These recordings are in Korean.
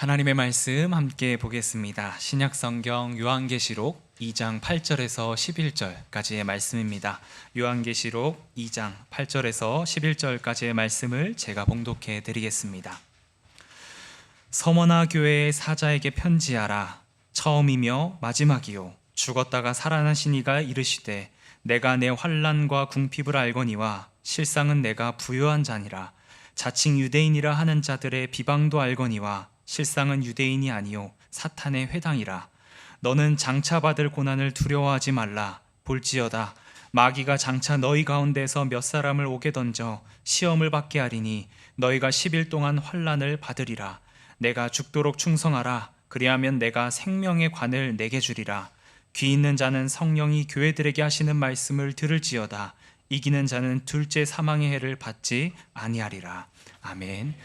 하나님의 말씀 함께 보겠습니다. 신약성경 요한계시록 2장 8절에서 11절까지의 말씀입니다. 요한계시록 2장 8절에서 11절까지의 말씀을 제가 봉독해 드리겠습니다. 서머나 교회의 사자에게 편지하라. 처음이며 마지막이요 죽었다가 살아나신 이가 이르시되 내가 내 환난과 궁핍을 알거니와 실상은 내가 부요한 자니라. 자칭 유대인이라 하는 자들의 비방도 알거니와 실상은 유대인이 아니요 사탄의 회당이라. 너는 장차 받을 고난을 두려워하지 말라. 볼지어다 마귀가 장차 너희 가운데서 몇 사람을 옥에 던져 시험을 받게 하리니 너희가 10일 동안 환난을 받으리라. 내가 죽도록 충성하라. 그리하면 내가 생명의 관을 내게 주리라. 귀 있는 자는 성령이 교회들에게 하시는 말씀을 들을지어다. 이기는 자는 둘째 사망의 해를 받지 아니하리라. 아멘.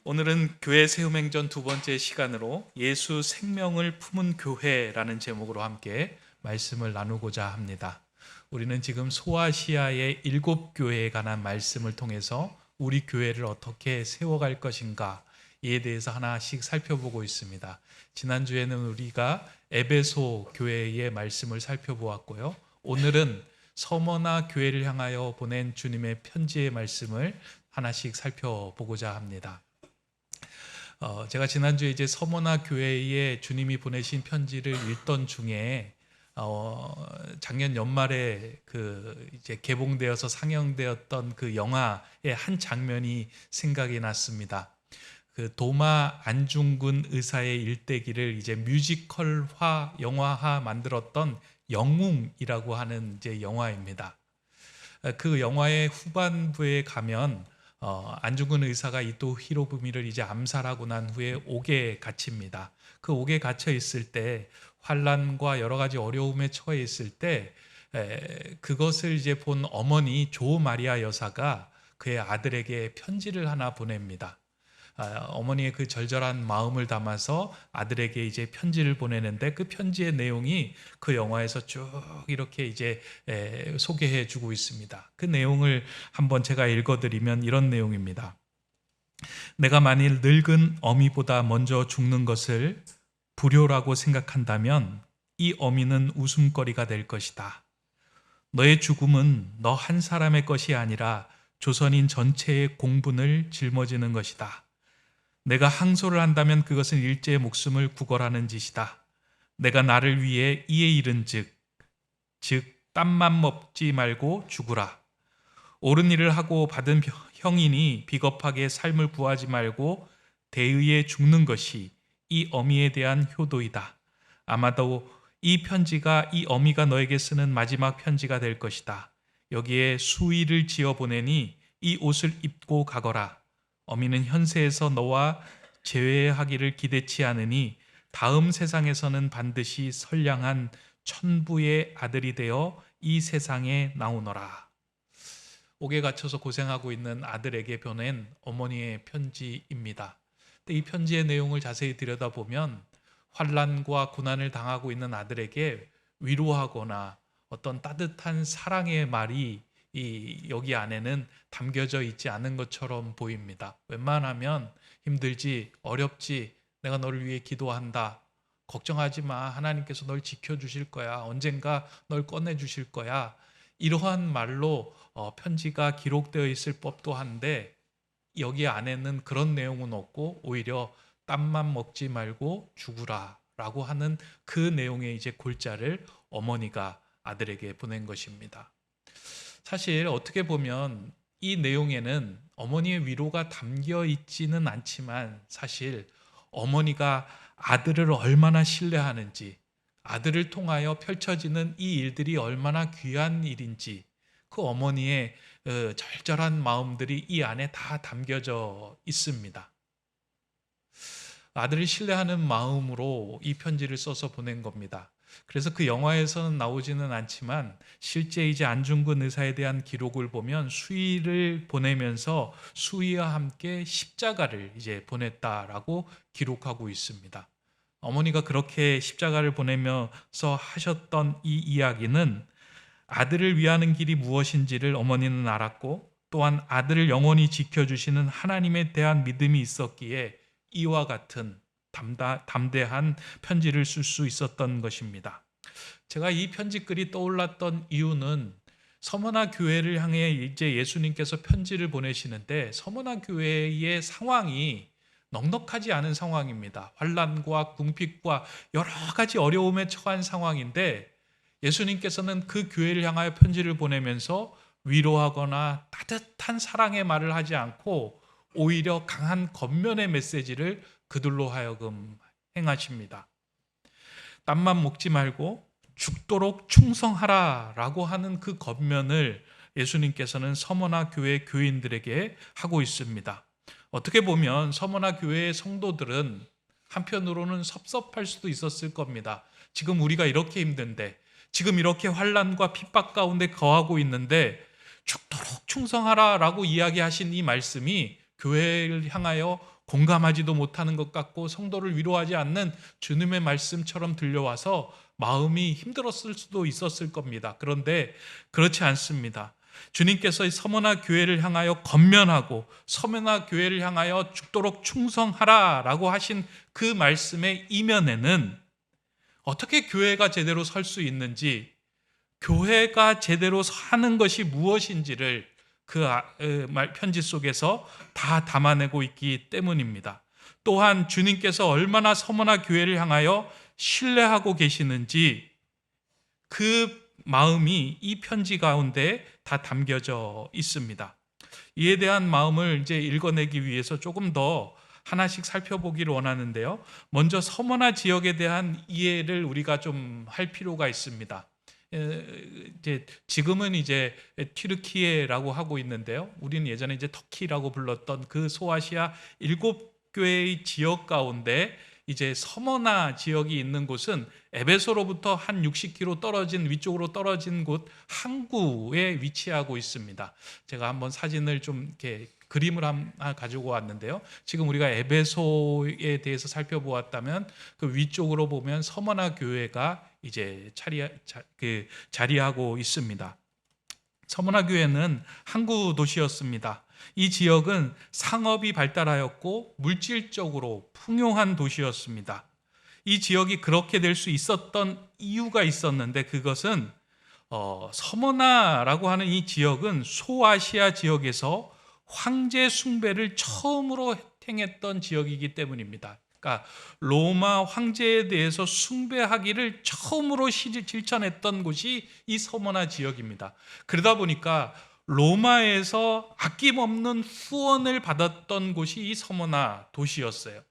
오늘은 교회 세움행전 두 번째 시간으로 예수 생명을 품은 교회라는 제목으로 함께 말씀을 나누고자 합니다. 우리는 지금 소아시아의 7교회에 관한 말씀을 통해서 우리 교회를 어떻게 세워갈 것인가 이에 대해서 하나씩 살펴보고 있습니다. 지난주에는 우리가 에베소 교회의 말씀을 살펴보았고요. 오늘은 서머나 교회를 향하여 보낸 주님의 편지의 말씀을 하나씩 살펴보고자 합니다. 제가 지난주에 이제 서머나 교회에 주님이 보내신 편지를 읽던 중에 작년 연말에 이제 개봉되어서 상영되었던 그 영화의 한 장면이 생각이 났습니다. 그 도마 안중근 의사의 일대기를 이제 뮤지컬화, 영화화 만들었던 영웅이라고 하는 이제 영화입니다. 그 영화의 후반부에 가면 안중근 의사가 이토 히로부미를 이제 암살하고 난 후에 옥에 갇힙니다. 그 옥에 갇혀 있을 때 환난과 여러 가지 어려움에 처해 있을 때 그것을 이제 본 어머니 조 마리아 여사가 그의 아들에게 편지를 하나 보냅니다. 어머니의 그 절절한 마음을 담아서 아들에게 이제 편지를 보내는데 그 편지의 내용이 그 영화에서 쭉 이렇게 이제 소개해 주고 있습니다. 그 내용을 한번 제가 읽어드리면 이런 내용입니다. 내가 만일 늙은 어미보다 먼저 죽는 것을 불효라고 생각한다면 이 어미는 웃음거리가 될 것이다. 너의 죽음은 너 한 사람의 것이 아니라 조선인 전체의 공분을 짊어지는 것이다. 내가 항소를 한다면 그것은 일제의 목숨을 구걸하는 짓이다. 내가 나를 위해 이에 이른 즉 땀만 먹지 말고 죽으라. 옳은 일을 하고 받은 형이니 비겁하게 삶을 구하지 말고 대의에 죽는 것이 이 어미에 대한 효도이다. 아마도 이 편지가 이 어미가 너에게 쓰는 마지막 편지가 될 것이다. 여기에 수의를 지어 보내니 이 옷을 입고 가거라. 어미는 현세에서 너와 재회하기를 기대치 않으니 다음 세상에서는 반드시 선량한 천부의 아들이 되어 이 세상에 나오너라. 옥에 갇혀서 고생하고 있는 아들에게 보낸 어머니의 편지입니다. 근데 이 편지의 내용을 자세히 들여다보면 환난과 고난을 당하고 있는 아들에게 위로하거나 어떤 따뜻한 사랑의 말이 여기 안에는 담겨져 있지 않은 것처럼 보입니다. 웬만하면 힘들지, 어렵지, 내가 너를 위해 기도한다, 걱정하지 마, 하나님께서 널 지켜주실 거야, 언젠가 널 꺼내주실 거야, 이러한 말로 편지가 기록되어 있을 법도 한데 여기 안에는 그런 내용은 없고 오히려 땀만 먹지 말고 죽으라 라고 하는 그 내용의 이제 골자를 어머니가 아들에게 보낸 것입니다. 사실 어떻게 보면 이 내용에는 어머니의 위로가 담겨 있지는 않지만 사실 어머니가 아들을 얼마나 신뢰하는지, 아들을 통하여 펼쳐지는 이 일들이 얼마나 귀한 일인지 그 어머니의 절절한 마음들이 이 안에 다 담겨져 있습니다. 아들을 신뢰하는 마음으로 이 편지를 써서 보낸 겁니다. 그래서 그 영화에서는 나오지는 않지만 실제 이제 안중근 의사에 대한 기록을 보면 수의를 보내면서 수의와 함께 십자가를 이제 보냈다라고 기록하고 있습니다. 어머니가 그렇게 십자가를 보내면서 하셨던 이 이야기는 아들을 위하는 길이 무엇인지를 어머니는 알았고 또한 아들을 영원히 지켜주시는 하나님에 대한 믿음이 있었기에 이와 같은 담대한 편지를 쓸 수 있었던 것입니다. 제가 이 편지글이 떠올랐던 이유는 서머나 교회를 향해 이제 예수님께서 편지를 보내시는데 서머나 교회의 상황이 넉넉하지 않은 상황입니다. 환난과 궁핍과 여러 가지 어려움에 처한 상황인데 예수님께서는 그 교회를 향하여 편지를 보내면서 위로하거나 따뜻한 사랑의 말을 하지 않고 오히려 강한 겉면의 메시지를 그들로 하여금 행하십니다. 땀만 먹지 말고 죽도록 충성하라 라고 하는 그 겉면을 예수님께서는 서머나 교회 교인들에게 하고 있습니다. 어떻게 보면 서머나 교회의 성도들은 한편으로는 섭섭할 수도 있었을 겁니다. 지금 우리가 이렇게 힘든데, 지금 이렇게 환난과 핍박 가운데 거하고 있는데 죽도록 충성하라 라고 이야기하신 이 말씀이 교회를 향하여 공감하지도 못하는 것 같고 성도를 위로하지 않는 주님의 말씀처럼 들려와서 마음이 힘들었을 수도 있었을 겁니다. 그런데 그렇지 않습니다. 주님께서 서머나 교회를 향하여 권면하고 서머나 교회를 향하여 죽도록 충성하라 라고 하신 그 말씀의 이면에는 어떻게 교회가 제대로 설 수 있는지, 교회가 제대로 사는 것이 무엇인지를 그 편지 속에서 다 담아내고 있기 때문입니다. 또한 주님께서 얼마나 서머나 교회를 향하여 신뢰하고 계시는지 그 마음이 이 편지 가운데 다 담겨져 있습니다. 이에 대한 마음을 이제 읽어내기 위해서 조금 더 하나씩 살펴보기를 원하는데요. 먼저 서머나 지역에 대한 이해를 우리가 좀 할 필요가 있습니다. 지금은 이제 튀르키예라고 하고 있는데요. 우리는 예전에 이제 터키라고 불렀던 그 소아시아 7교회의 지역 가운데 이제 서머나 지역이 있는 곳은 에베소로부터 한 60km 떨어진 위쪽으로 떨어진 곳 항구에 위치하고 있습니다. 제가 한번 사진을 좀 이렇게 그림을 하나 가지고 왔는데요. 지금 우리가 에베소에 대해서 살펴보았다면 그 위쪽으로 보면 서머나 교회가 이제 자리하고 있습니다. 서머나 교회는 항구 도시였습니다. 이 지역은 상업이 발달하였고 물질적으로 풍요한 도시였습니다. 이 지역이 그렇게 될 수 있었던 이유가 있었는데 그것은 서머나라고 하는 이 지역은 소아시아 지역에서 황제 숭배를 처음으로 행했던 지역이기 때문입니다. 그러니까 로마 황제에 대해서 숭배하기를 처음으로 실천했던 곳이 이 서머나 지역입니다. 그러다 보니까 로마에서 아낌없는 후원을 받았던 곳이 이 서머나 도시였어요.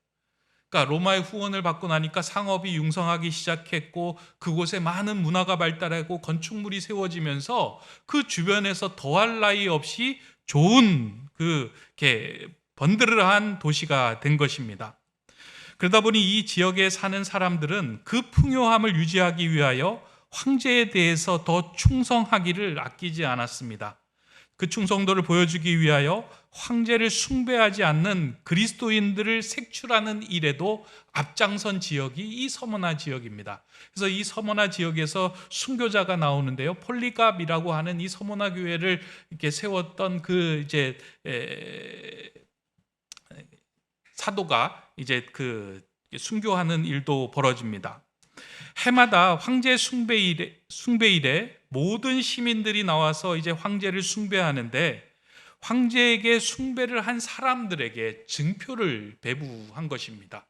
그러니까 로마의 후원을 받고 나니까 상업이 융성하기 시작했고 그곳에 많은 문화가 발달하고 건축물이 세워지면서 그 주변에서 더할 나위 없이 좋은 이렇게 번드르한 도시가 된 것입니다. 그러다 보니 이 지역에 사는 사람들은 그 풍요함을 유지하기 위하여 황제에 대해서 더 충성하기를 아끼지 않았습니다. 그 충성도를 보여주기 위하여 황제를 숭배하지 않는 그리스도인들을 색출하는 일에도 앞장선 지역이 이 서머나 지역입니다. 그래서 이 서머나 지역에서 순교자가 나오는데요. 폴리갑이라고 하는 이 서머나 교회를 이렇게 세웠던 그 이제 사도가 이제 그 순교하는 일도 벌어집니다. 해마다 황제 숭배일에 모든 시민들이 나와서 이제 황제를 숭배하는데 황제에게 숭배를 한 사람들에게 증표를 배부한 것입니다.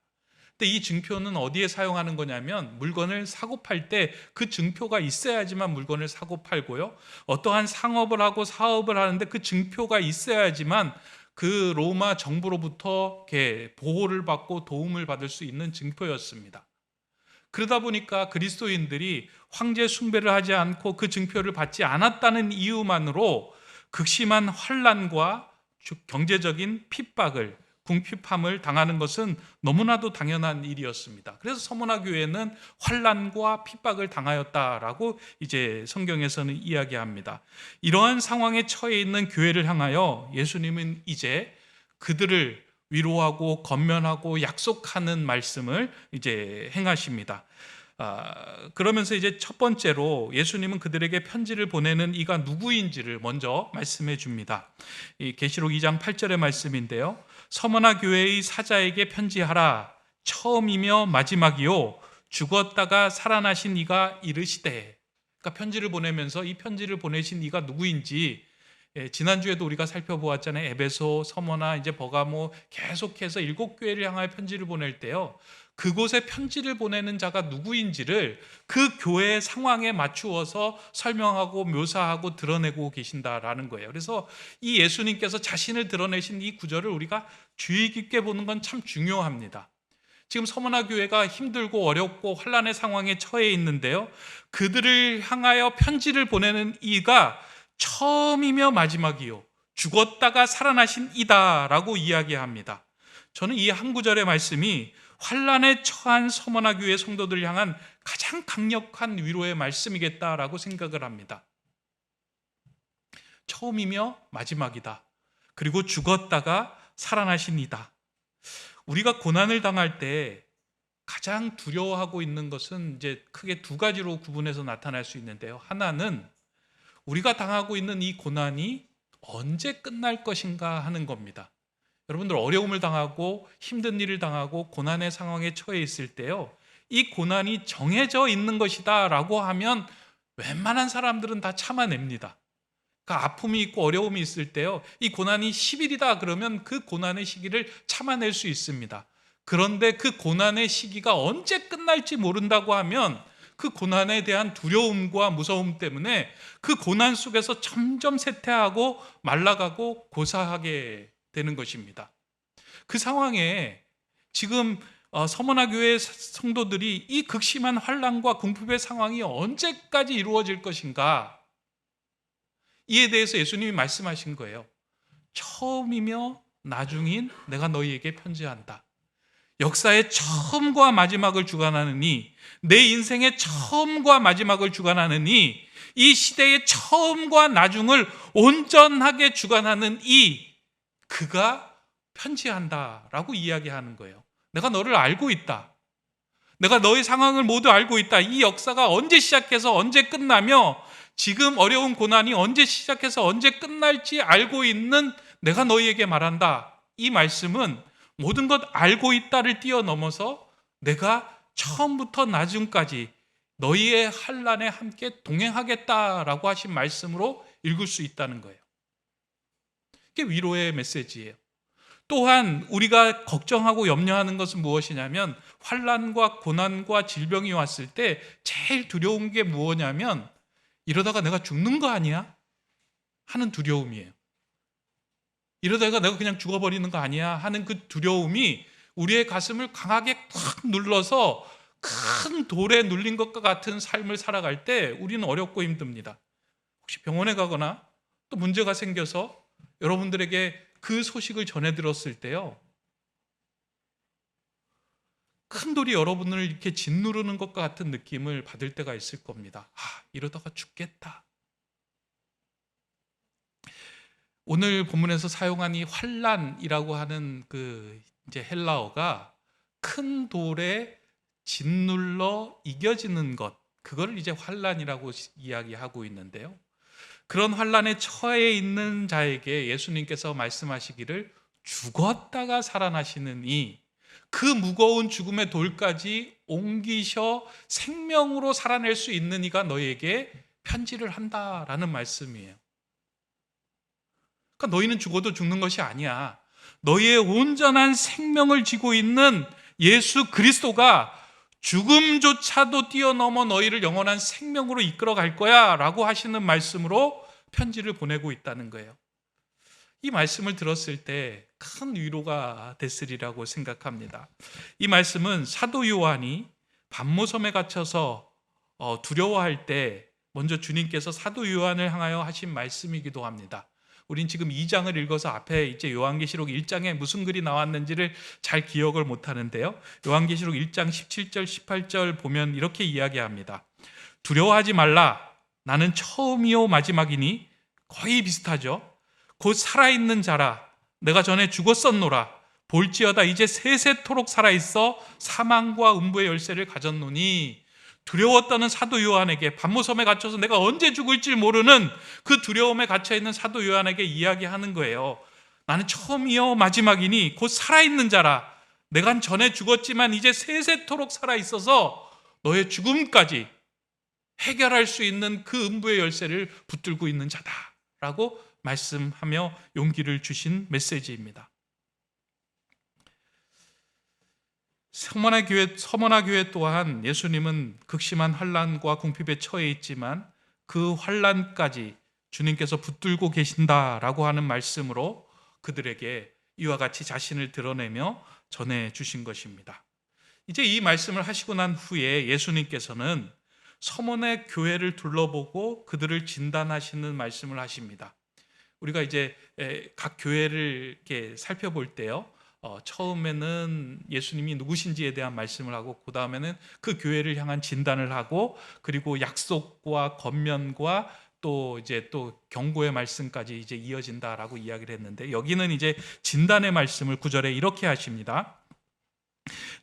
근데 이 증표는 어디에 사용하는 거냐면 물건을 사고 팔 때 그 증표가 있어야지만 물건을 사고 팔고요. 어떠한 상업을 하고 사업을 하는데 그 증표가 있어야지만 그 로마 정부로부터 이렇게 보호를 받고 도움을 받을 수 있는 증표였습니다. 그러다 보니까 그리스도인들이 황제 숭배를 하지 않고 그 증표를 받지 않았다는 이유만으로 극심한 환난과 경제적인 핍박을 궁핍함을 당하는 것은 너무나도 당연한 일이었습니다. 그래서 서머나 교회는 환난과 핍박을 당하였다라고 이제 성경에서는 이야기합니다. 이러한 상황에 처해 있는 교회를 향하여 예수님은 이제 그들을 위로하고 권면하고 약속하는 말씀을 이제 행하십니다. 그러면서 이제 첫 번째로 예수님은 그들에게 편지를 보내는 이가 누구인지를 먼저 말씀해 줍니다. 이 계시록 2장 8절의 말씀인데요. 서머나 교회의 사자에게 편지하라. 처음이며 마지막이요 죽었다가 살아나신 이가 이르시되. 그러니까 편지를 보내면서 이 편지를 보내신 이가 누구인지, 지난주에도 우리가 살펴보았잖아요. 에베소, 서머나, 이제 버가모 계속해서 7교회를 향하여 편지를 보낼 때요, 그곳에 편지를 보내는 자가 누구인지를 그 교회의 상황에 맞추어서 설명하고 묘사하고 드러내고 계신다라는 거예요. 그래서 이 예수님께서 자신을 드러내신 이 구절을 우리가 주의 깊게 보는 건 참 중요합니다. 지금 서머나 교회가 힘들고 어렵고 환난의 상황에 처해 있는데요, 그들을 향하여 편지를 보내는 이가 처음이며 마지막이요 죽었다가 살아나신 이다라고 이야기합니다. 저는 이 한 구절의 말씀이 환난에 처한 서머나 교회 성도들을 향한 가장 강력한 위로의 말씀이겠다라고 생각을 합니다. 처음이며 마지막이다. 그리고 죽었다가 살아나신 이다. 우리가 고난을 당할 때 가장 두려워하고 있는 것은 이제 크게 두 가지로 구분해서 나타날 수 있는데요. 하나는 우리가 당하고 있는 이 고난이 언제 끝날 것인가 하는 겁니다. 여러분들 어려움을 당하고 힘든 일을 당하고 고난의 상황에 처해 있을 때요, 이 고난이 정해져 있는 것이다 라고 하면 웬만한 사람들은 다 참아냅니다. 그러니까 아픔이 있고 어려움이 있을 때요, 이 고난이 10일이다 그러면 그 고난의 시기를 참아낼 수 있습니다. 그런데 그 고난의 시기가 언제 끝날지 모른다고 하면 그 고난에 대한 두려움과 무서움 때문에 그 고난 속에서 점점 쇠퇴하고 말라가고 고사하게 되는 것입니다. 그 상황에 지금 서머나 교회 성도들이 이 극심한 환난과 궁핍의 상황이 언제까지 이루어질 것인가, 이에 대해서 예수님이 말씀하신 거예요. 처음이며 나중인 내가 너희에게 편지한다. 역사의 처음과 마지막을 주관하느니, 내 인생의 처음과 마지막을 주관하느니, 이 시대의 처음과 나중을 온전하게 주관하는 그가 편지한다라고 이야기하는 거예요. 내가 너를 알고 있다. 내가 너의 상황을 모두 알고 있다. 이 역사가 언제 시작해서 언제 끝나며 지금 어려운 고난이 언제 시작해서 언제 끝날지 알고 있는 내가 너희에게 말한다. 이 말씀은 모든 것 알고 있다를 뛰어넘어서 내가 처음부터 나중까지 너희의 환난에 함께 동행하겠다라고 하신 말씀으로 읽을 수 있다는 거예요. 이게 위로의 메시지예요. 또한 우리가 걱정하고 염려하는 것은 무엇이냐면, 환난과 고난과 질병이 왔을 때 제일 두려운 게 무엇이냐면, 이러다가 내가 죽는 거 아니야? 하는 두려움이에요. 이러다가 내가 그냥 죽어버리는 거 아니야? 하는 그 두려움이 우리의 가슴을 강하게 탁 눌러서 큰 돌에 눌린 것과 같은 삶을 살아갈 때 우리는 어렵고 힘듭니다. 혹시 병원에 가거나 또 문제가 생겨서 여러분들에게 그 소식을 전해 들었을 때요, 큰 돌이 여러분을 이렇게 짓누르는 것과 같은 느낌을 받을 때가 있을 겁니다. 이러다가 죽겠다. 오늘 본문에서 사용한 이 환난이라고 하는 그 이제 헬라어가 큰 돌에 짓눌러 이겨지는 것, 그거를 이제 환난이라고 이야기하고 있는데요. 그런 환난에 처해 있는 자에게 예수님께서 말씀하시기를 죽었다가 살아나시는 그 무거운 죽음의 돌까지 옮기셔 생명으로 살아낼 수 있는 이가 너희에게 편지를 한다라는 말씀이에요. 그러니까 너희는 죽어도 죽는 것이 아니야. 너희의 온전한 생명을 지고 있는 예수 그리스도가 죽음조차도 뛰어넘어 너희를 영원한 생명으로 이끌어 갈 거야 라고 하시는 말씀으로 편지를 보내고 있다는 거예요. 이 말씀을 들었을 때 큰 위로가 됐으리라고 생각합니다. 이 말씀은 사도 요한이 반모섬에 갇혀서 두려워할 때 먼저 주님께서 사도 요한을 향하여 하신 말씀이기도 합니다. 우린 지금 2장을 읽어서 앞에 이제 요한계시록 1장에 무슨 글이 나왔는지를 잘 기억을 못하는데요, 요한계시록 1장 17절 18절 보면 이렇게 이야기합니다. 두려워하지 말라. 나는 처음이요 마지막이니, 거의 비슷하죠. 곧 살아있는 자라. 내가 전에 죽었었노라. 볼지어다 이제 세세토록 살아있어 사망과 음부의 열쇠를 가졌노니, 두려웠다는 사도 요한에게 반모섬에 갇혀서 내가 언제 죽을지 모르는 그 두려움에 갇혀있는 사도 요한에게 이야기하는 거예요. 나는 처음이요 마지막이니 곧 살아있는 자라. 내가 전에 죽었지만 이제 세세토록 살아있어서 너의 죽음까지 해결할 수 있는 그 음부의 열쇠를 붙들고 있는 자다라고 말씀하며 용기를 주신 메시지입니다. 서머나 교회 또한 예수님은 극심한 환난과 궁핍에 처해 있지만 그 환난까지 주님께서 붙들고 계신다라고 하는 말씀으로 그들에게 이와 같이 자신을 드러내며 전해 주신 것입니다. 이제 이 말씀을 하시고 난 후에 예수님께서는 서머나 교회를 둘러보고 그들을 진단하시는 말씀을 하십니다. 우리가 이제 각 교회를 이렇게 살펴볼 때요, 처음에는 예수님이 누구신지에 대한 말씀을 하고 그 다음에는 그 교회를 향한 진단을 하고 그리고 약속과 권면과 또 이제 또 경고의 말씀까지 이제 이어진다라고 이야기를 했는데, 여기는 이제 진단의 말씀을 9절에 이렇게 하십니다.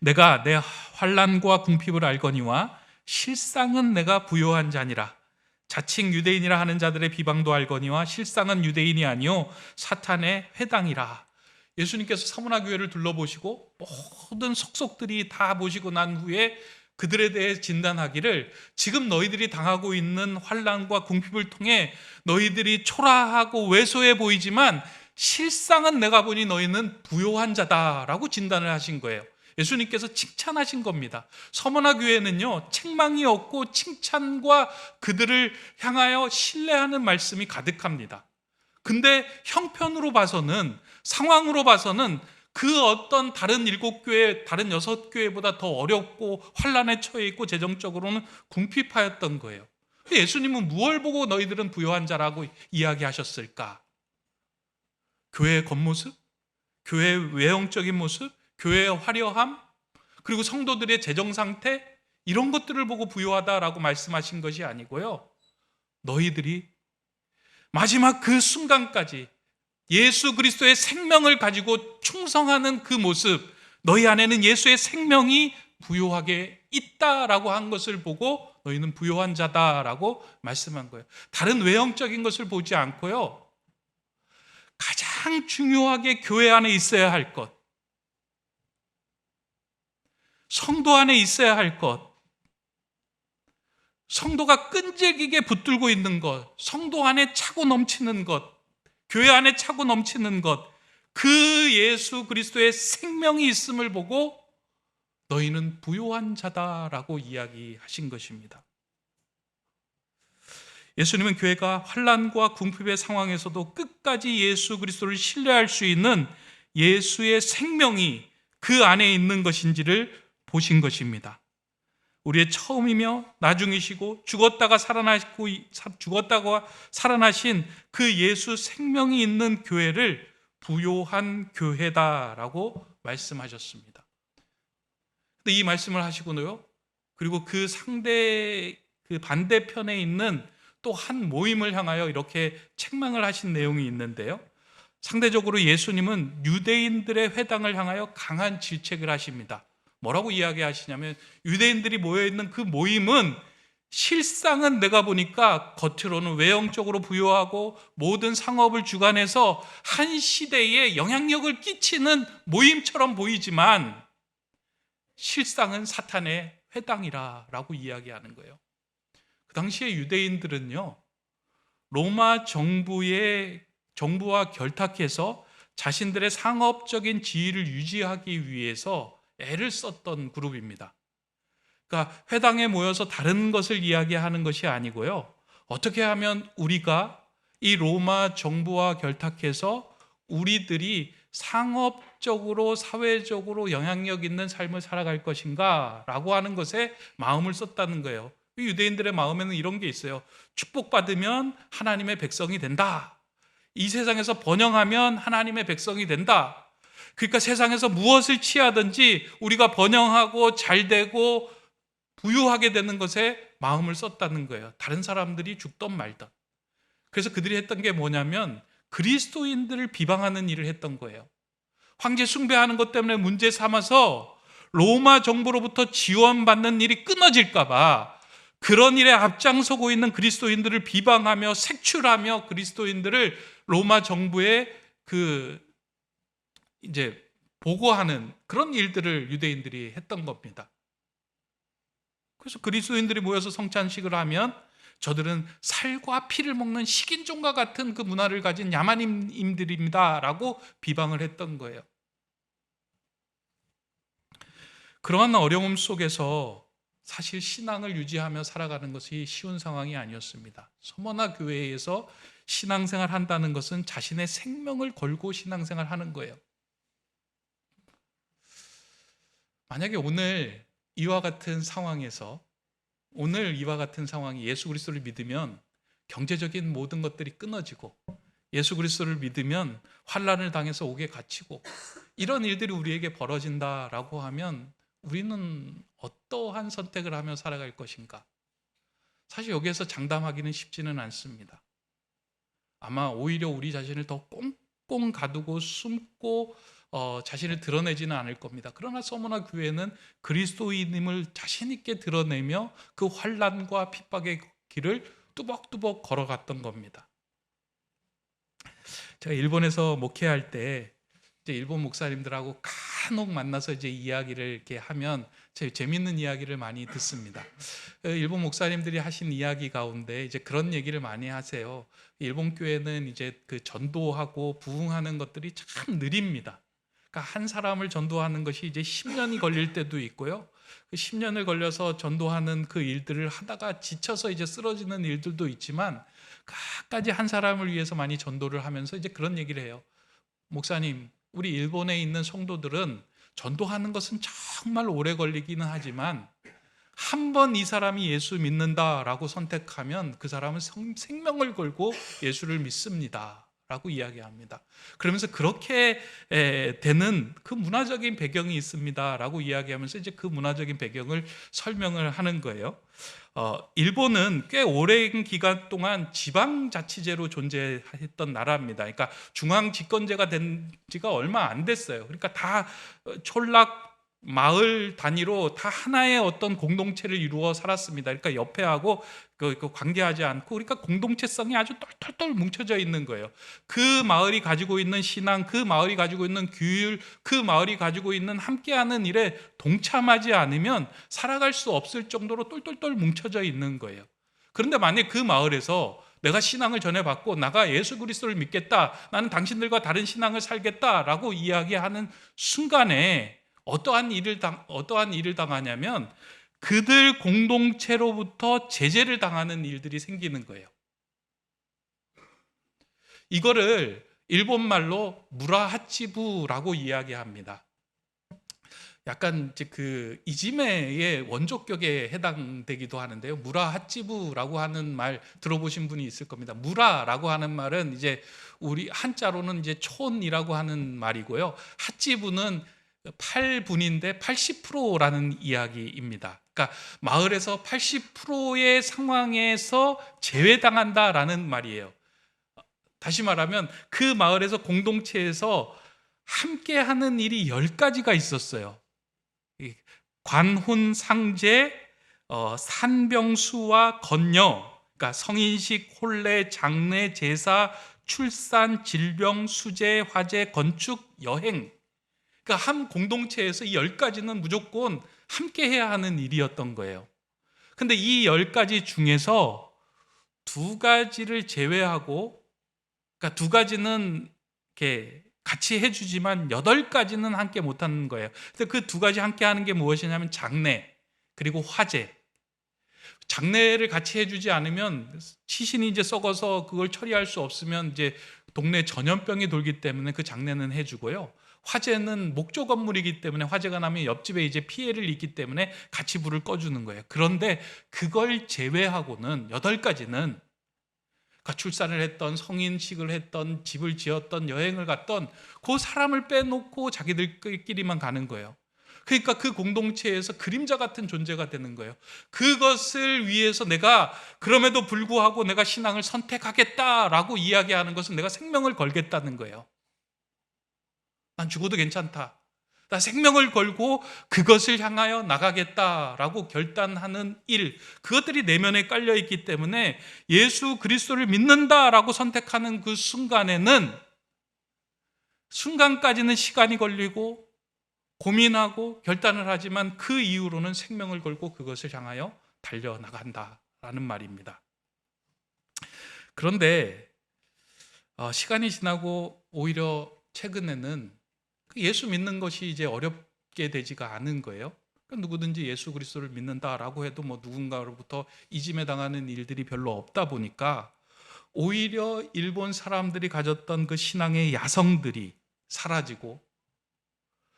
내가 내 환난과 궁핍을 알거니와 실상은 내가 부요한 자니라. 자칭 유대인이라 하는 자들의 비방도 알거니와 실상은 유대인이 아니요 사탄의 회당이라. 예수님께서 서머나 교회를 둘러보시고 모든 속속들이 다 보시고 난 후에 그들에 대해 진단하기를, 지금 너희들이 당하고 있는 환난과 궁핍을 통해 너희들이 초라하고 왜소해 보이지만 실상은 내가 보니 너희는 부요한 자다라고 진단을 하신 거예요. 예수님께서 칭찬하신 겁니다. 서머나 교회는요, 책망이 없고 칭찬과 그들을 향하여 신뢰하는 말씀이 가득합니다. 근데 형편으로 봐서는, 상황으로 봐서는 그 어떤 다른 7교회, 다른 6교회보다 더 어렵고 환난에 처해 있고 재정적으로는 궁핍하였던 거예요. 예수님은 무엇을 보고 너희들은 부요한 자라고 이야기하셨을까? 교회의 겉모습? 교회의 외형적인 모습? 교회의 화려함? 그리고 성도들의 재정 상태? 이런 것들을 보고 부요하다라고 말씀하신 것이 아니고요, 너희들이 마지막 그 순간까지 예수 그리스도의 생명을 가지고 충성하는 그 모습, 너희 안에는 예수의 생명이 부요하게 있다라고 한 것을 보고 너희는 부요한 자다라고 말씀한 거예요. 다른 외형적인 것을 보지 않고요, 가장 중요하게 교회 안에 있어야 할 것, 성도 안에 있어야 할 것, 성도가 끈질기게 붙들고 있는 것, 성도 안에 차고 넘치는 것, 교회 안에 차고 넘치는 것, 그 예수 그리스도의 생명이 있음을 보고 너희는 부요한 자다라고 이야기하신 것입니다. 예수님은 교회가 환난과 궁핍의 상황에서도 끝까지 예수 그리스도를 신뢰할 수 있는 예수의 생명이 그 안에 있는 것인지를 보신 것입니다. 우리의 처음이며 나중이시고 죽었다가 살아나신 그 예수 생명이 있는 교회를 부요한 교회다라고 말씀하셨습니다. 근데 이 말씀을 하시고요, 그리고 그 반대편에 있는 또 한 모임을 향하여 이렇게 책망을 하신 내용이 있는데요, 상대적으로 예수님은 유대인들의 회당을 향하여 강한 질책을 하십니다. 뭐라고 이야기하시냐면, 유대인들이 모여있는 그 모임은 실상은 내가 보니까 겉으로는 외형적으로 부유하고 모든 상업을 주관해서 한 시대에 영향력을 끼치는 모임처럼 보이지만 실상은 사탄의 회당이라고 이야기하는 거예요. 그 당시에 유대인들은요, 로마 정부와 결탁해서 자신들의 상업적인 지위를 유지하기 위해서 애를 썼던 그룹입니다. 그러니까 회당에 모여서 다른 것을 이야기하는 것이 아니고요, 어떻게 하면 우리가 이 로마 정부와 결탁해서 우리들이 상업적으로 사회적으로 영향력 있는 삶을 살아갈 것인가 라고 하는 것에 마음을 썼다는 거예요. 유대인들의 마음에는 이런 게 있어요. 축복받으면 하나님의 백성이 된다. 이 세상에서 번영하면 하나님의 백성이 된다. 그러니까 세상에서 무엇을 취하든지 우리가 번영하고 잘되고 부유하게 되는 것에 마음을 썼다는 거예요. 다른 사람들이 죽던 말던. 그래서 그들이 했던 게 뭐냐면 그리스도인들을 비방하는 일을 했던 거예요. 황제 숭배하는 것 때문에 문제 삼아서 로마 정부로부터 지원받는 일이 끊어질까 봐 그런 일에 앞장서고 있는 그리스도인들을 비방하며 색출하며 그리스도인들을 로마 정부에 이제 보고하는 그런 일들을 유대인들이 했던 겁니다. 그래서 그리스도인들이 모여서 성찬식을 하면 저들은 살과 피를 먹는 식인종과 같은 그 문화를 가진 야만인들입니다라고 비방을 했던 거예요. 그러한 어려움 속에서 사실 신앙을 유지하며 살아가는 것이 쉬운 상황이 아니었습니다. 서머나 교회에서 신앙생활 한다는 것은 자신의 생명을 걸고 신앙생활 하는 거예요. 만약에 오늘 이와 같은 상황이 예수 그리스도를 믿으면 경제적인 모든 것들이 끊어지고 예수 그리스도를 믿으면 환난을 당해서 옥에 갇히고 이런 일들이 우리에게 벌어진다라고 하면 우리는 어떠한 선택을 하며 살아갈 것인가? 사실 여기에서 장담하기는 쉽지는 않습니다. 아마 오히려 우리 자신을 더 꽁꽁 가두고 숨고 자신을 드러내지는 않을 겁니다. 그러나 서머나 교회는 그리스도인임을 자신 있게 드러내며 그 환난과 핍박의 길을 뚜벅뚜벅 걸어갔던 겁니다. 제가 일본에서 목회할 때 이제 일본 목사님들하고 간혹 만나서 이제 이야기를 이렇게 하면 재밌는 이야기를 많이 듣습니다. 일본 목사님들이 하신 이야기 가운데 이제 그런 얘기를 많이 하세요. 일본 교회는 이제 그 전도하고 부흥하는 것들이 참 느립니다. 그러니까 한 사람을 전도하는 것이 이제 10년이 걸릴 때도 있고요. 그 10년을 걸려서 전도하는 그 일들을 하다가 지쳐서 이제 쓰러지는 일들도 있지만 끝까지 한 사람을 위해서 많이 전도를 하면서 이제 그런 얘기를 해요. 목사님, 우리 일본에 있는 성도들은 전도하는 것은 정말 오래 걸리기는 하지만 한 번 이 사람이 예수 믿는다라고 선택하면 그 사람은 생명을 걸고 예수를 믿습니다 라고 이야기합니다. 그러면서 그렇게 되는 그 문화적인 배경이 있습니다 라고 이야기하면서 이제 그 문화적인 배경을 설명을 하는 거예요. 일본은 꽤 오랜 기간 동안 지방자치제로 존재했던 나라입니다. 그러니까 중앙 집권제가 된 지가 얼마 안 됐어요. 그러니까 다 촌락 마을 단위로 다 하나의 어떤 공동체를 이루어 살았습니다. 그러니까 옆에하고 관계하지 않고 그러니까 공동체성이 아주 똘똘똘 뭉쳐져 있는 거예요. 그 마을이 가지고 있는 신앙, 그 마을이 가지고 있는 규율, 그 마을이 가지고 있는 함께하는 일에 동참하지 않으면 살아갈 수 없을 정도로 똘똘똘 뭉쳐져 있는 거예요. 그런데 만약 그 마을에서 내가 신앙을 전해받고 나가 예수 그리스도를 믿겠다, 나는 당신들과 다른 신앙을 살겠다라고 이야기하는 순간에 어떠한 일을 당하냐면 그들 공동체로부터 제재를 당하는 일들이 생기는 거예요. 이거를 일본말로 무라하치부라고 이야기합니다. 약간 이제 그 이지메의 원조격에 해당되기도 하는데요. 무라하치부라고 하는 말 들어보신 분이 있을 겁니다. 무라라고 하는 말은 이제 우리 한자로는 이제 촌이라고 하는 말이고요. 하치부는 8분인데 80%라는 이야기입니다. 그러니까 마을에서 80%의 상황에서 제외당한다라는 말이에요. 다시 말하면 그 마을에서 공동체에서 함께하는 일이 10가지가 있었어요. 관혼, 상제, 산병수와 건녀, 그러니까 성인식, 혼례, 장례, 제사, 출산, 질병, 수제, 화재, 건축, 여행. 그러니까 한 공동체에서 이 10가지는 무조건 함께 해야 하는 일이었던 거예요. 근데 이 10가지 중에서 2가지를 제외하고, 그러니까 2가지는 이렇게 같이 해주지만 8가지는 함께 못하는 거예요. 그래서 그 2가지 함께 하는 게 무엇이냐면 장례 그리고 화재. 장례를 같이 해주지 않으면 시신이 이제 썩어서 그걸 처리할 수 없으면 이제 동네 전염병이 돌기 때문에 그 장례는 해주고요. 화재는 목조 건물이기 때문에 화재가 나면 옆집에 이제 피해를 입기 때문에 같이 불을 꺼주는 거예요. 그런데 그걸 제외하고는 8가지는 출산을 했던, 성인식을 했던, 집을 지었던, 여행을 갔던 그 사람을 빼놓고 자기들끼리만 가는 거예요. 그러니까 그 공동체에서 그림자 같은 존재가 되는 거예요. 그것을 위해서 내가 그럼에도 불구하고 내가 신앙을 선택하겠다라고 이야기하는 것은 내가 생명을 걸겠다는 거예요. 난 죽어도 괜찮다. 나 생명을 걸고 그것을 향하여 나가겠다라고 결단하는 일, 그것들이 내면에 깔려 있기 때문에 예수 그리스도를 믿는다라고 선택하는 그 순간까지는 시간이 걸리고 고민하고 결단을 하지만 그 이후로는 생명을 걸고 그것을 향하여 달려나간다라는 말입니다. 그런데 시간이 지나고 오히려 최근에는 예수 믿는 것이 이제 어렵게 되지가 않은 거예요. 누구든지 예수 그리스도를 믿는다라고 해도 누군가로부터 이짐에 당하는 일들이 별로 없다 보니까 오히려 일본 사람들이 가졌던 그 신앙의 야성들이 사라지고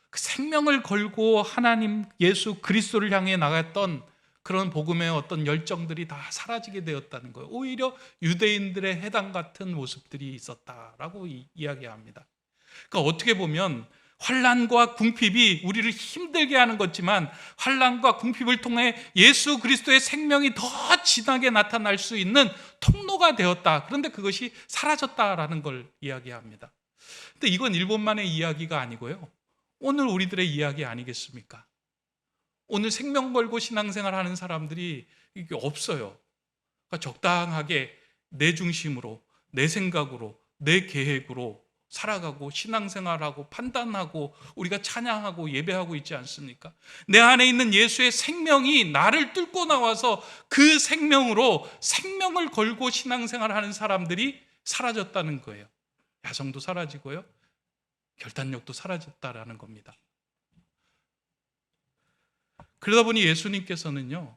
그 생명을 걸고 하나님 예수 그리스도를 향해 나갔던 그런 복음의 어떤 열정들이 다 사라지게 되었다는 거예요. 오히려 유대인들의 해당 같은 모습들이 있었다라고 이야기합니다. 그러니까 어떻게 보면 환난과 궁핍이 우리를 힘들게 하는 거지만 환난과 궁핍을 통해 예수 그리스도의 생명이 더 진하게 나타날 수 있는 통로가 되었다. 그런데 그것이 사라졌다라는 걸 이야기합니다. 근데 이건 일본만의 이야기가 아니고요, 오늘 우리들의 이야기 아니겠습니까? 오늘 생명 걸고 신앙생활하는 사람들이 이게 없어요. 그러니까 적당하게 내 중심으로, 내 생각으로, 내 계획으로 살아가고 신앙생활하고 판단하고 우리가 찬양하고 예배하고 있지 않습니까? 내 안에 있는 예수의 생명이 나를 뚫고 나와서 그 생명으로 생명을 걸고 신앙생활하는 사람들이 사라졌다는 거예요. 야성도 사라지고요, 결단력도 사라졌다라는 겁니다. 그러다 보니 예수님께서는요,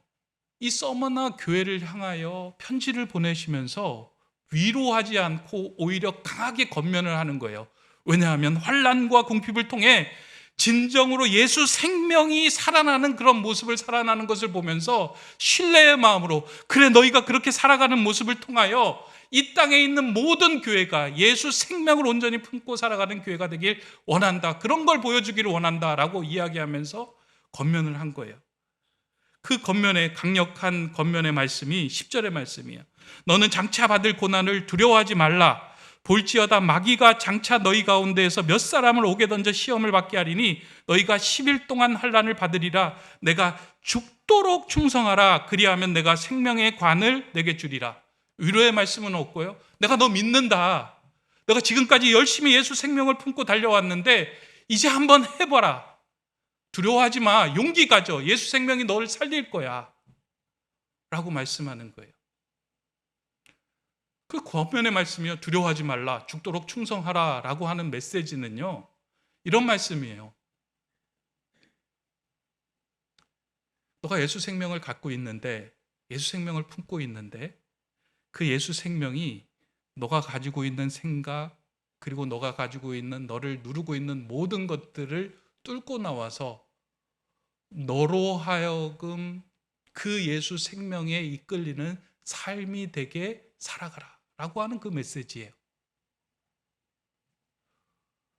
이 서머나 교회를 향하여 편지를 보내시면서 위로하지 않고 오히려 강하게 권면을 하는 거예요. 왜냐하면 환난과 궁핍을 통해 진정으로 예수 생명이 살아나는 그런 모습을 살아나는 것을 보면서 신뢰의 마음으로, 그래 너희가 그렇게 살아가는 모습을 통하여 이 땅에 있는 모든 교회가 예수 생명을 온전히 품고 살아가는 교회가 되길 원한다, 그런 걸 보여주기를 원한다라고 이야기하면서 권면을 한 거예요. 그 권면의 강력한 권면의 말씀이 10절의 말씀이에요. 너는 장차 받을 고난을 두려워하지 말라. 볼지어다 마귀가 장차 너희 가운데에서 몇 사람을 옥에 던져 시험을 받게 하리니 너희가 10일 동안 환난을 받으리라. 내가 죽도록 충성하라. 그리하면 내가 생명의 관을 내게 주리라. 위로의 말씀은 없고요, 내가 너 믿는다, 내가 지금까지 열심히 예수 생명을 품고 달려왔는데 이제 한번 해봐라. 두려워하지 마. 용기 가져. 예수 생명이 너를 살릴 거야. 라고 말씀하는 거예요. 그 권면의 말씀이요, 두려워하지 말라, 죽도록 충성하라 라고 하는 메시지는요, 이런 말씀이에요. 너가 예수 생명을 갖고 있는데, 예수 생명을 품고 있는데 그 예수 생명이 너가 가지고 있는 생각, 그리고 너가 가지고 있는, 너를 누르고 있는 모든 것들을 뚫고 나와서 너로 하여금 그 예수 생명에 이끌리는 삶이 되게 살아가라 라고 하는 그 메시지예요.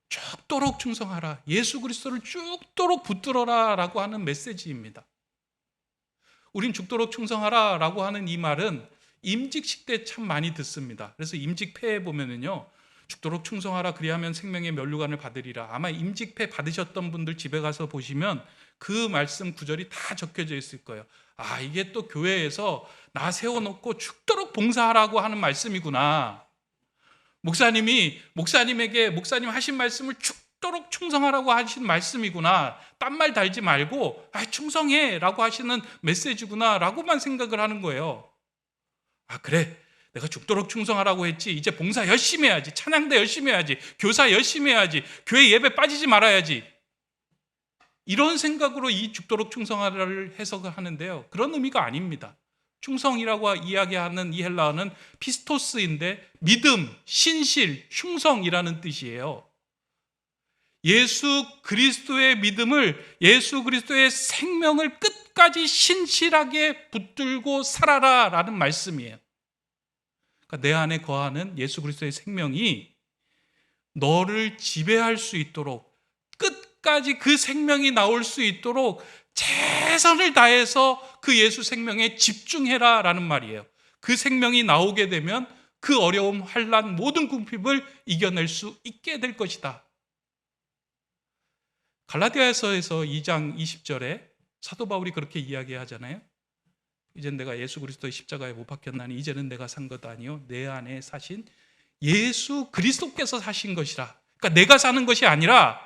죽도록 충성하라, 예수 그리스도를 죽도록 붙들어라 라고 하는 메시지입니다. 우린 죽도록 충성하라 라고 하는 이 말은 임직식 때 참 많이 듣습니다. 그래서 임직패에 보면은요, 죽도록 충성하라 그리하면 생명의 면류관을 받으리라. 아마 임직패 받으셨던 분들 집에 가서 보시면 그 말씀 구절이 다 적혀져 있을 거예요. 아, 이게 또 교회에서 나 세워놓고 죽도록 봉사하라고 하는 말씀이구나. 목사님에게 목사님 하신 말씀을 죽도록 충성하라고 하신 말씀이구나. 딴 말 달지 말고 충성해 라고 하시는 메시지구나 라고만 생각을 하는 거예요. 아, 그래, 내가 죽도록 충성하라고 했지, 이제 봉사 열심히 해야지, 찬양대 열심히 해야지, 교사 열심히 해야지, 교회 예배 빠지지 말아야지, 이런 생각으로 이 죽도록 충성하라를 해석을 하는데요, 그런 의미가 아닙니다. 충성이라고 이야기하는 이 헬라어는 피스토스인데 믿음, 신실, 흉성이라는 뜻이에요. 예수 그리스도의 믿음을, 예수 그리스도의 생명을 끝까지 신실하게 붙들고 살아라 라는 말씀이에요. 그러니까 내 안에 거하는 예수 그리스도의 생명이 너를 지배할 수 있도록, 끝까지 그 생명이 나올 수 있도록 최선을 다해서 그 예수 생명에 집중해라 라는 말이에요. 그 생명이 나오게 되면 그 어려움, 환난, 모든 궁핍을 이겨낼 수 있게 될 것이다. 갈라디아서에서 2장 20절에 사도 바울이 그렇게 이야기하잖아요. 이젠 내가 예수 그리스도의 십자가에 못 박혔나니 이제는 내가 산 것 아니요 내 안에 사신 예수 그리스도께서 사신 것이라. 그러니까 내가 사는 것이 아니라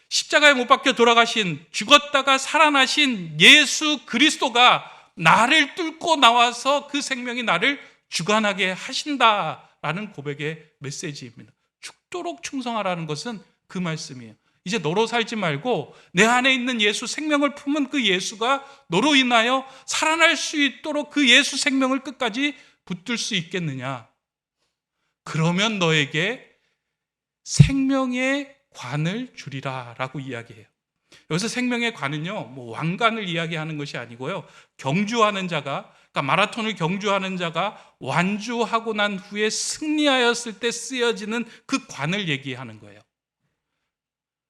십자가에 못 박혀 돌아가신, 죽었다가 살아나신 예수 그리스도가 나를 뚫고 나와서 그 생명이 나를 주관하게 하신다라는 고백의 메시지입니다. 죽도록 충성하라는 것은 그 말씀이에요. 이제 너로 살지 말고 내 안에 있는 예수, 생명을 품은 그 예수가 너로 인하여 살아날 수 있도록 그 예수 생명을 끝까지 붙들 수 있겠느냐. 그러면 너에게 생명의 관을 주리라 라고 이야기해요. 여기서 생명의 관은요, 왕관을 이야기하는 것이 아니고요, 경주하는 자가, 그러니까 마라톤을 경주하는 자가 완주하고 난 후에 승리하였을 때 쓰여지는 그 관을 얘기하는 거예요.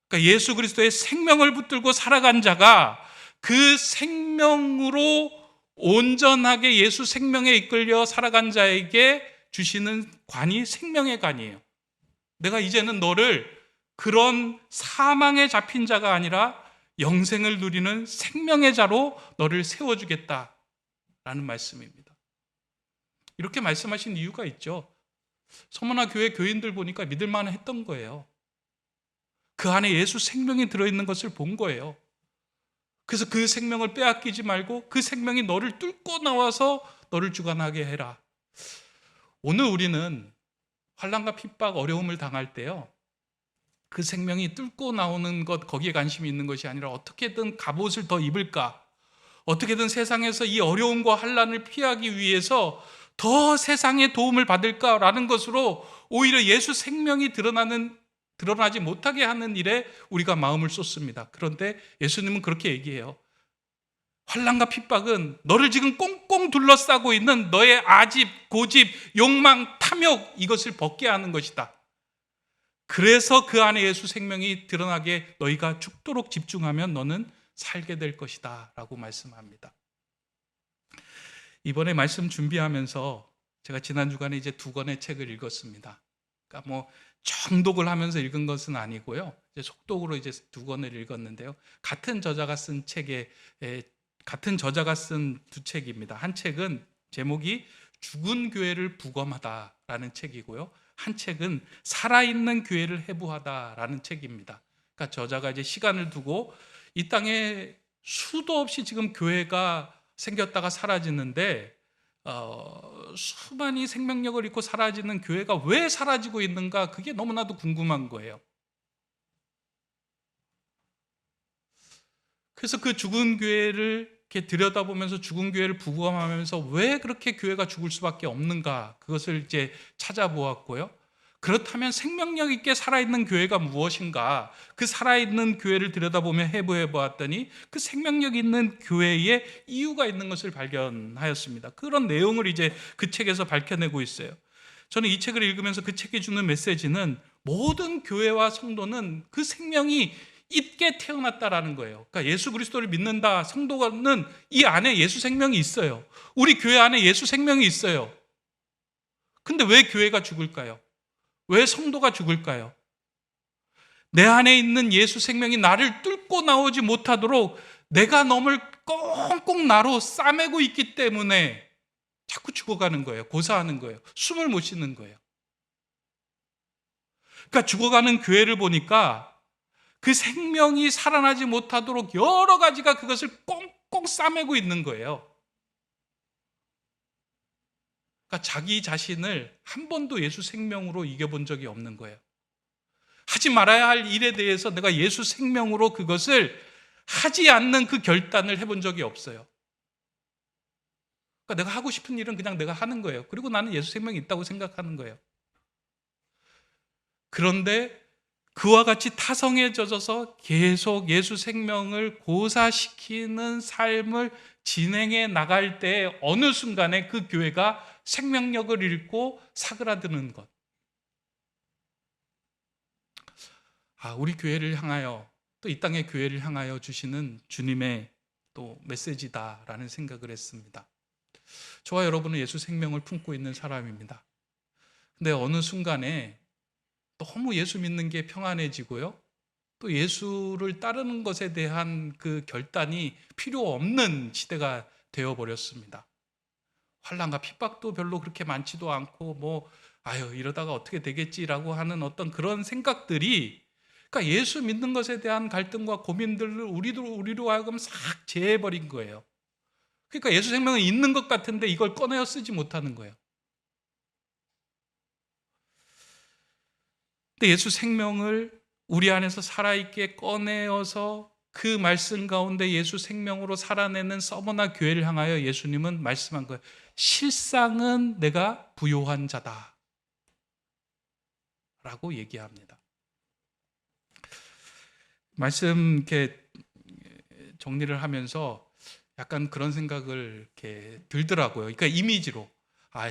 그러니까 예수 그리스도의 생명을 붙들고 살아간 자가 그 생명으로 온전하게 예수 생명에 이끌려 살아간 자에게 주시는 관이 생명의 관이에요. 내가 이제는 너를 그런 사망에 잡힌 자가 아니라 영생을 누리는 생명의 자로 너를 세워주겠다라는 말씀입니다. 이렇게 말씀하신 이유가 있죠. 서머나 교회 교인들 보니까 믿을만 했던 거예요. 그 안에 예수 생명이 들어있는 것을 본 거예요. 그래서 그 생명을 빼앗기지 말고 그 생명이 너를 뚫고 나와서 너를 주관하게 해라. 오늘 우리는 환난과 핍박, 어려움을 당할 때요, 그 생명이 뚫고 나오는 것, 거기에 관심이 있는 것이 아니라 어떻게든 갑옷을 더 입을까, 어떻게든 세상에서 이 어려움과 환난을 피하기 위해서 더 세상의 도움을 받을까라는 것으로 오히려 예수 생명이 드러나지 못하게 하는 일에 우리가 마음을 쏟습니다. 그런데 예수님은 그렇게 얘기해요. 환난과 핍박은 너를 지금 꽁꽁 둘러싸고 있는 너의 아집, 고집, 욕망, 탐욕, 이것을 벗게 하는 것이다. 그래서 그 안에 예수 생명이 드러나게 너희가 죽도록 집중하면 너는 살게 될 것이다 라고 말씀합니다. 이번에 말씀 준비하면서 제가 지난 주간에 이제 2권의 책을 읽었습니다. 그러니까 정독을 하면서 읽은 것은 아니고요, 이제 속독으로 이제 2권을 읽었는데요, 같은 저자가 쓴 두 책입니다. 한 책은 제목이 죽은 교회를 부검하다라는 책이고요, 한 책은 살아있는 교회를 해부하다라는 책입니다. 그러니까 저자가 이제 시간을 두고 이 땅에 수도 없이 지금 교회가 생겼다가 사라지는데 수많이 생명력을 잃고 사라지는 교회가 왜 사라지고 있는가, 그게 너무나도 궁금한 거예요. 그래서 그 죽은 교회를 이렇게 들여다보면서 죽은 교회를 부검하면서 왜 그렇게 교회가 죽을 수밖에 없는가, 그것을 이제 찾아보았고요. 그렇다면 생명력 있게 살아있는 교회가 무엇인가, 그 살아있는 교회를 들여다보며 해부해 보았더니 그 생명력 있는 교회에 이유가 있는 것을 발견하였습니다. 그런 내용을 이제 그 책에서 밝혀내고 있어요. 저는 이 책을 읽으면서 그 책이 주는 메시지는 모든 교회와 성도는 그 생명이 있게 태어났다라는 거예요. 그러니까 예수 그리스도를 믿는다 성도는 이 안에 예수 생명이 있어요. 우리 교회 안에 예수 생명이 있어요. 근데 왜 교회가 죽을까요? 왜 성도가 죽을까요? 내 안에 있는 예수 생명이 나를 뚫고 나오지 못하도록 내가 놈을 꽁꽁 나로 싸매고 있기 때문에 자꾸 죽어가는 거예요. 고사하는 거예요. 숨을 못 쉬는 거예요. 그러니까 죽어가는 교회를 보니까 그 생명이 살아나지 못하도록 여러 가지가 그것을 꽁꽁 싸매고 있는 거예요. 그러니까 자기 자신을 한 번도 예수 생명으로 이겨본 적이 없는 거예요. 하지 말아야 할 일에 대해서 내가 예수 생명으로 그것을 하지 않는 그 결단을 해본 적이 없어요. 그러니까 내가 하고 싶은 일은 그냥 내가 하는 거예요. 그리고 나는 예수 생명이 있다고 생각하는 거예요. 그런데 그와 같이 타성에 젖어서 계속 예수 생명을 고사시키는 삶을 진행해 나갈 때 어느 순간에 그 교회가 생명력을 잃고 사그라드는 것. 우리 교회를 향하여, 또 이 땅의 교회를 향하여 주시는 주님의 또 메시지다라는 생각을 했습니다. 저와 여러분은 예수 생명을 품고 있는 사람입니다. 근데 어느 순간에 너무 예수 믿는 게 평안해지고요, 또 예수를 따르는 것에 대한 그 결단이 필요 없는 시대가 되어버렸습니다. 환난과 핍박도 별로 그렇게 많지도 않고 이러다가 어떻게 되겠지라고 하는 어떤 그런 생각들이, 그러니까 예수 믿는 것에 대한 갈등과 고민들을 우리로 하여금 싹 제해버린 거예요. 그러니까 예수 생명은 있는 것 같은데 이걸 꺼내어 쓰지 못하는 거예요. 근데 예수 생명을 우리 안에서 살아있게 꺼내어서 그 말씀 가운데 예수 생명으로 살아내는 서머나 교회를 향하여 예수님은 말씀한 거예요. 실상은 내가 부요한 자다 라고 얘기합니다. 말씀 이렇게 정리를 하면서 약간 그런 생각을 이렇게 들더라고요. 그러니까 이미지로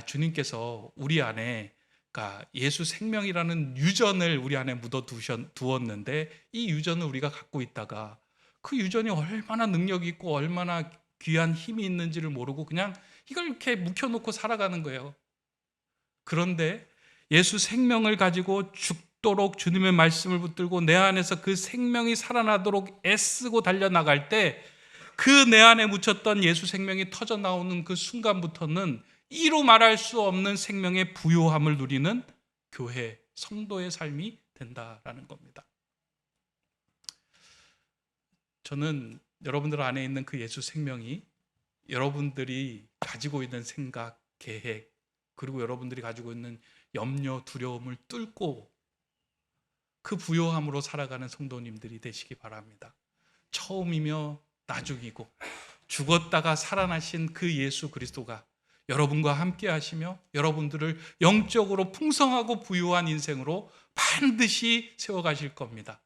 주님께서 우리 안에, 그러니까 예수 생명이라는 유전을 우리 안에 묻어 두었는데 이 유전을 우리가 갖고 있다가 그 유전이 얼마나 능력이 있고 얼마나 귀한 힘이 있는지를 모르고 그냥 이걸 이렇게 묵혀놓고 살아가는 거예요. 그런데 예수 생명을 가지고 죽도록 주님의 말씀을 붙들고 내 안에서 그 생명이 살아나도록 애쓰고 달려나갈 때 그 내 안에 묻혔던 예수 생명이 터져 나오는 그 순간부터는 이루 말할 수 없는 생명의 부요함을 누리는 교회, 성도의 삶이 된다라는 겁니다. 저는 여러분들 안에 있는 그 예수 생명이 여러분들이 가지고 있는 생각, 계획, 그리고 여러분들이 가지고 있는 염려, 두려움을 뚫고 그 부요함으로 살아가는 성도님들이 되시기 바랍니다. 처음이며 나중이고 죽었다가 살아나신 그 예수 그리스도가 여러분과 함께 하시며 여러분들을 영적으로 풍성하고 부유한 인생으로 반드시 세워가실 겁니다.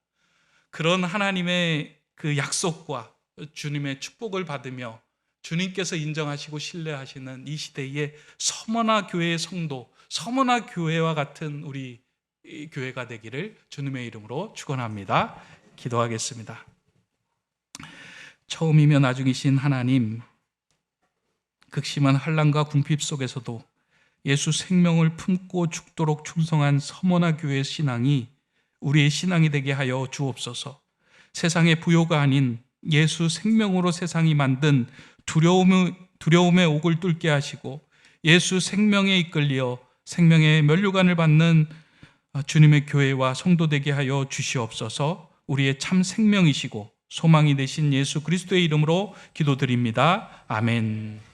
그런 하나님의 그 약속과 주님의 축복을 받으며 주님께서 인정하시고 신뢰하시는 이 시대의 서머나 교회의 성도, 서머나 교회와 같은 우리 교회가 되기를 주님의 이름으로 축원합니다. 기도하겠습니다. 처음이며 나중이신 하나님, 극심한 환난과 궁핍 속에서도 예수 생명을 품고 죽도록 충성한 서머나 교회의 신앙이 우리의 신앙이 되게 하여 주옵소서. 세상의 부요가 아닌 예수 생명으로 세상이 만든 두려움의 옥을 뚫게 하시고 예수 생명에 이끌려 생명의 면류관을 받는 주님의 교회와 성도 되게 하여 주시옵소서. 우리의 참 생명이시고 소망이 되신 예수 그리스도의 이름으로 기도드립니다. 아멘.